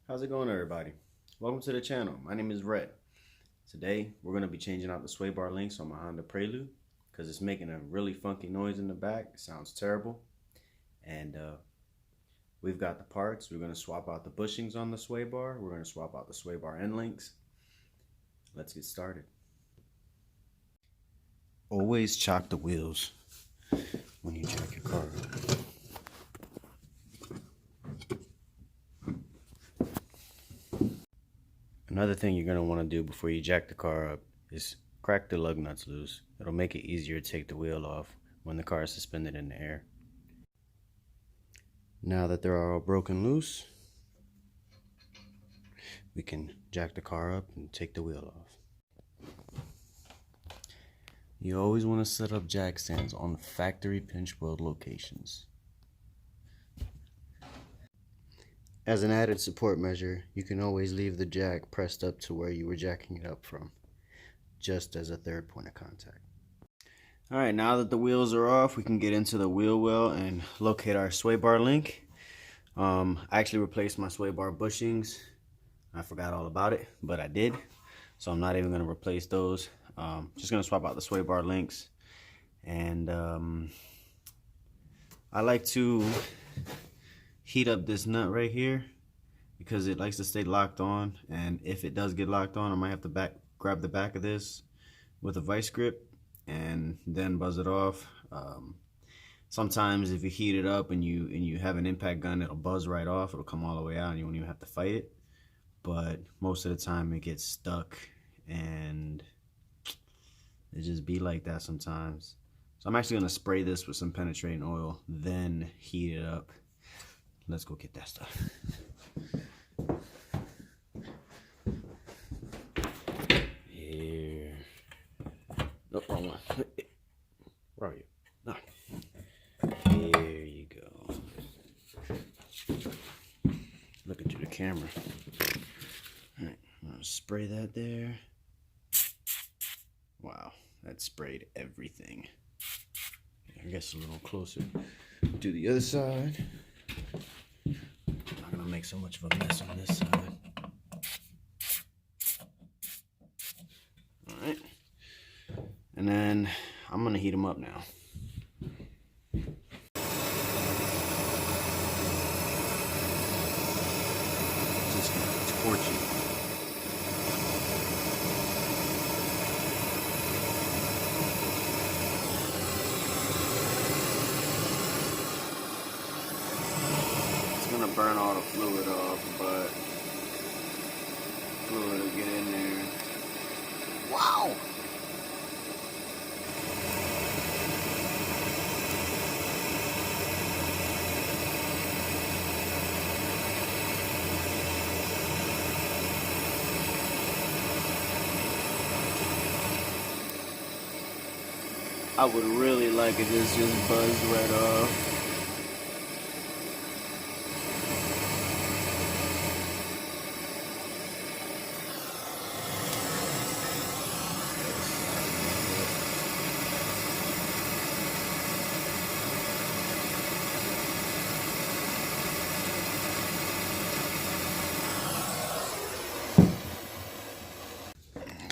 How's it going, everybody? Welcome to the channel. My name is Red. Today we're going to be changing out the sway bar links on my Honda Prelude because it's making a really funky noise in the back. It sounds terrible. And we've got the parts. We're going to swap out the bushings on the sway bar. We're going to swap out the sway bar end links. Let's get started. Always chock the wheels when you jack your car up. Another thing you're going to want to do before you jack the car up is crack the lug nuts loose. It'll make it easier to take the wheel off when the car is suspended in the air. Now that they're all broken loose, we can jack the car up and take the wheel off. You always want to set up jack stands on the factory pinch weld locations. As an added support measure, you can always leave the jack pressed up to where you were jacking it up from, just as a third point of contact. Alright, now that the wheels are off, we can get into the wheel well and locate our sway bar link. I actually replaced my sway bar bushings. I forgot all about it, but I did. So I'm not even going to replace those. Just going to swap out the sway bar links. And I like to heat up this nut right here because it likes to stay locked on, and if it does get locked on, I might have to grab the back of this with a vice grip and then buzz it off. Sometimes if you heat it up and you have an impact gun, it'll buzz right off. It'll come all the way out and you won't even have to fight it, but most of the time it gets stuck and it just be like that sometimes. So I'm actually going to spray this with some penetrating oil, then heat it up. Let's go get that stuff. Here. Nope, wrong one. Where are you? No. Here you go. Look into the camera. Alright, I'm gonna spray that there. Wow, that sprayed everything. I guess a little closer. Do the other side. Not gonna make so much of a mess on this side. Alright. And then I'm gonna heat them up now. Just gonna torch it. Burn all the fluid off, but fluid will get in there. Wow! I would really like it just buzzed right off.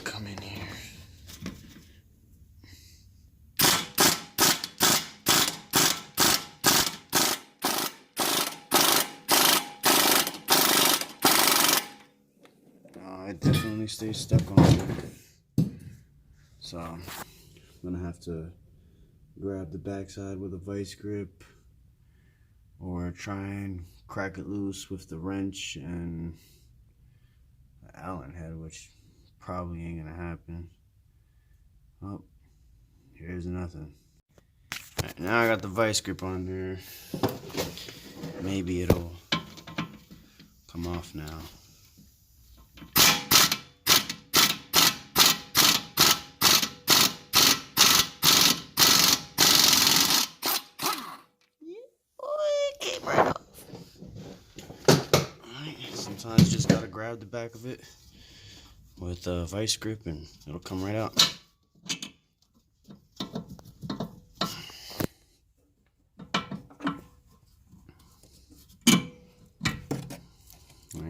Come in here. It definitely stays stuck on there. So I'm gonna have to grab the backside with a vice grip or try and crack it loose with the wrench and the Allen head, which probably ain't gonna happen. Oh, here's nothing. Alright, now I got the vice grip on there. Maybe it'll come off now. It came right off. Alright, sometimes you just gotta grab the back of it with a vice grip and it'll come right out.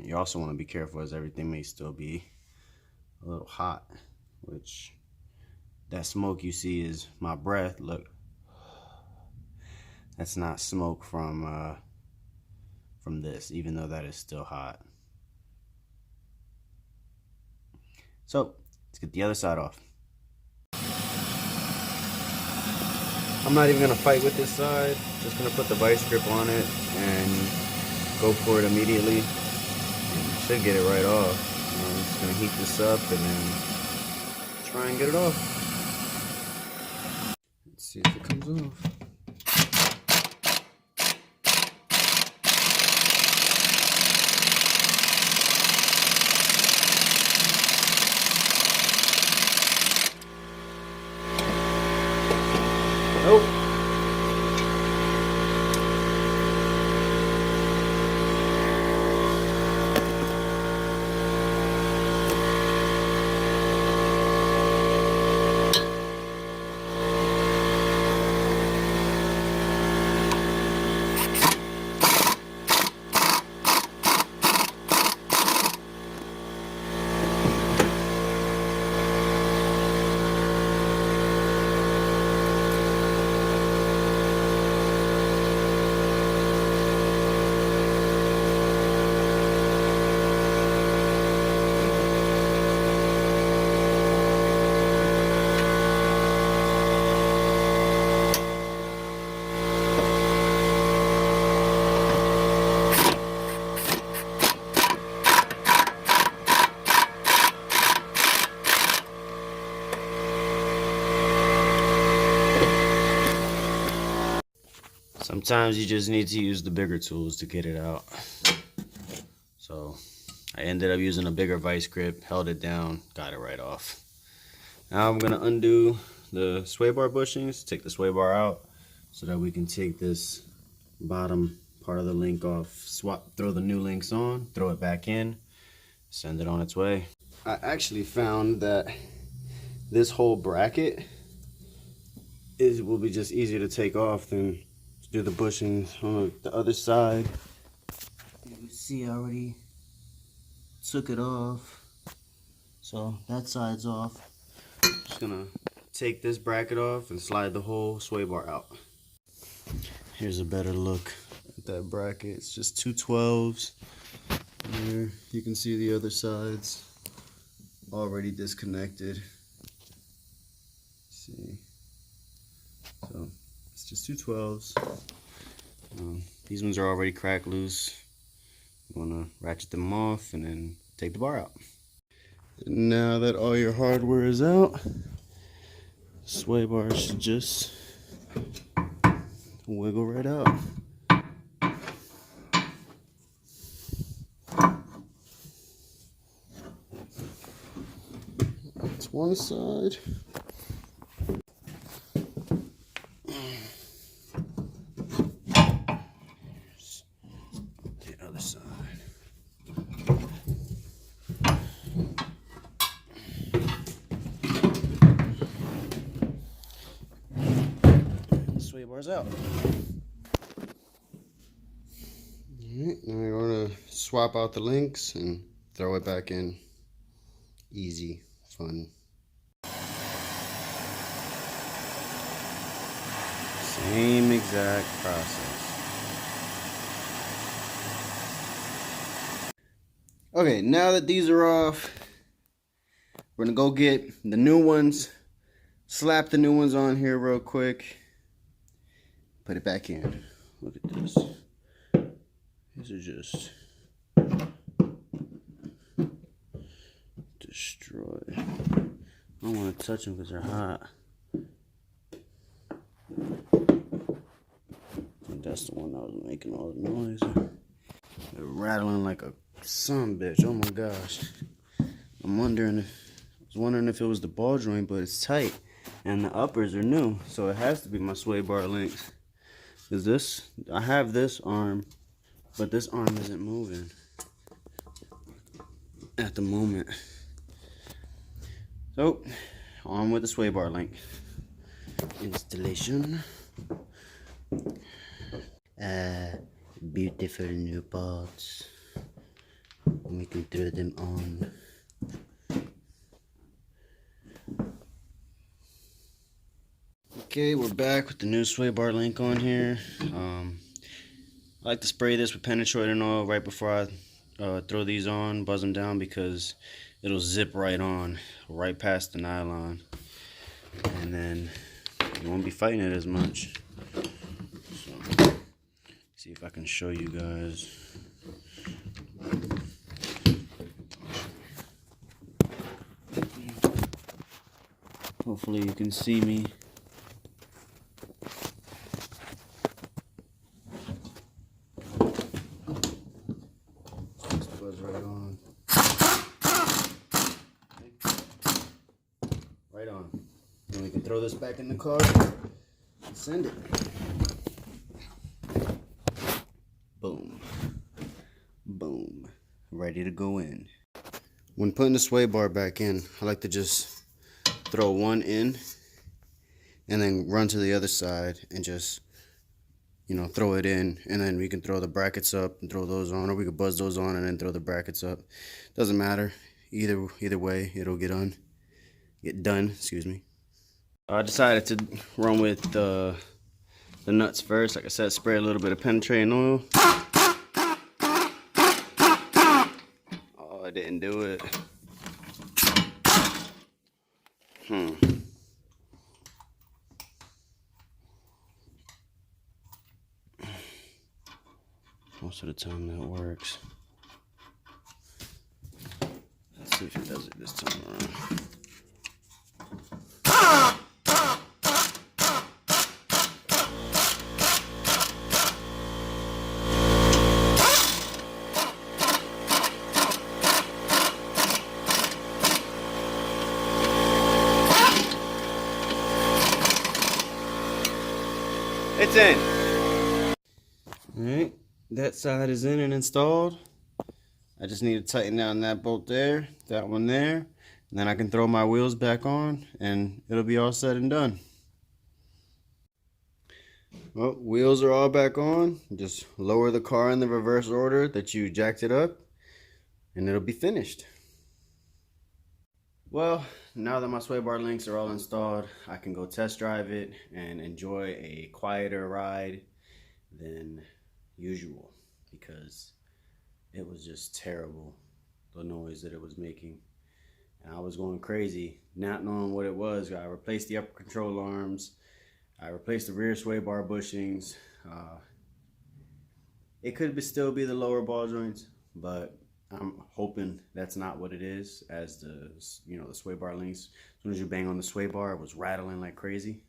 You also want to be careful as everything may still be a little hot, which that smoke you see is my breath. Look, that's not smoke from this, even though that is still hot. So let's get the other side off. I'm not even gonna fight with this side. Just gonna put the vice grip on it and go for it immediately. And should get it right off. I'm just gonna heat this up and then try and get it off. Let's see if it comes off. Nope. Sometimes you just need to use the bigger tools to get it out. So I ended up using a bigger vice grip, held it down, got it right off. Now I'm gonna undo the sway bar bushings, take the sway bar out so that we can take this bottom part of the link off, throw the new links on, throw it back in, send it on its way. I actually found that this whole bracket will be just easier to take off than to do the bushings on the other side. You can see I already took it off, so that side's off. Just gonna take this bracket off and slide the whole sway bar out. Here's a better look at that bracket. It's just two 12s. There you can see the other sides already disconnected. Let's see, so it's just two 12s. These ones are already cracked loose. I'm gonna ratchet them off and then take the bar out. And now that all your hardware is out, sway bar should just wiggle right out. That's one side. The other side. Sway bars out. Alright, now we're going to swap out the links and throw it back in. Easy, fun. Same exact process. Okay, now that these are off, we're gonna go get the new ones, slap the new ones on here real quick, put it back in. Look at this. These are just destroyed. I don't want to touch them because they're hot. And that's the one that was making all the noise. They're rattling like a son bitch. Oh my gosh. I was wondering if it was the ball joint, but it's tight. And the uppers are new, so it has to be my sway bar links. Is this? I have this arm, but this arm isn't moving at the moment. So, on with the sway bar link installation. Beautiful new parts. and throw them on. Okay, we're back with the new sway bar link on here. I like to spray this with penetrating oil right before I throw these on, buzz them down, because it'll zip right on, right past the nylon, and then you won't be fighting it as much. So, see if I can show you guys. Hopefully you can see me. Just buzz right on. Right on. And we can throw this back in the car and send it. Boom. Boom. Ready to go in. When putting the sway bar back in, I like to just throw one in and then run to the other side and just, you know, throw it in, and then we can throw the brackets up and throw those on, or we could buzz those on and then throw the brackets up. Doesn't matter. Either way, it'll get done, excuse me. I decided to run with the nuts first. Like I said, spray a little bit of penetrating oil. Oh, I didn't do it. Most of the time that works. Let's see if it does it this time around. It's in. Alright, that side is in and installed. I just need to tighten down that bolt there, that one there, and then I can throw my wheels back on and it'll be all said and done. Well, wheels are all back on. Just lower the car in the reverse order that you jacked it up and it'll be finished. Well, now that my sway bar links are all installed, I can go test drive it and enjoy a quieter ride than usual, because it was just terrible, the noise that it was making. And I was going crazy, not knowing what it was. I replaced the upper control arms. I replaced the rear sway bar bushings. It could still be the lower ball joints, but I'm hoping that's not what it is, as the sway bar links, as soon as you bang on the sway bar, it was rattling like crazy.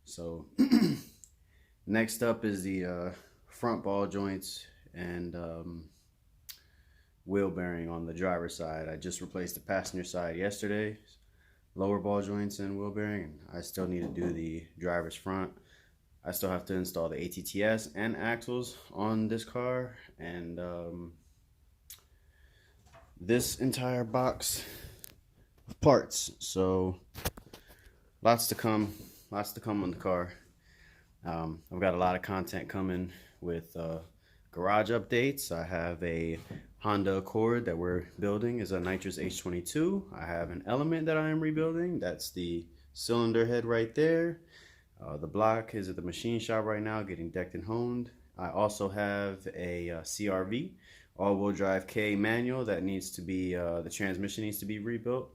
So next up is the front ball joints and wheel bearing on the driver's side. I just replaced the passenger side yesterday, lower ball joints and wheel bearing, and I still need to do the driver's front. I still have to install the ATTS and axles on this car, and this entire box of parts. So lots to come on the car. I've got a lot of content coming with garage updates. I have a Honda Accord that we're building, is a nitrous H22. I have an Element that I am rebuilding. That's the cylinder head right there. The block is at the machine shop right now getting decked and honed. I also have a CRV all-wheel drive K manual that needs to be, the transmission needs to be rebuilt.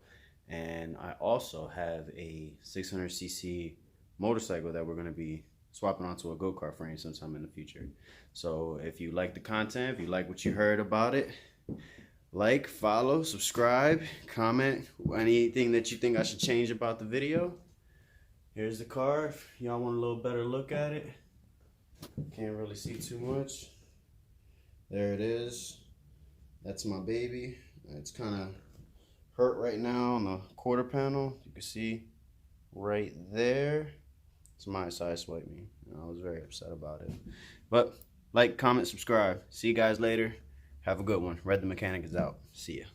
And I also have a 600cc motorcycle that we're going to be swapping onto a go-kart frame sometime in the future. So if you like the content, if you like what you heard about it, like, follow, subscribe, comment anything that you think I should change about the video. Here's the car if y'all want a little better look at it. Can't really see too much. There it is. That's my baby. It's kind of hurt right now on the quarter panel. You can see right there. It's my side swipe me. I was very upset about it. But like, comment, subscribe. See you guys later. Have a good one. Red the Mechanic is out. See ya.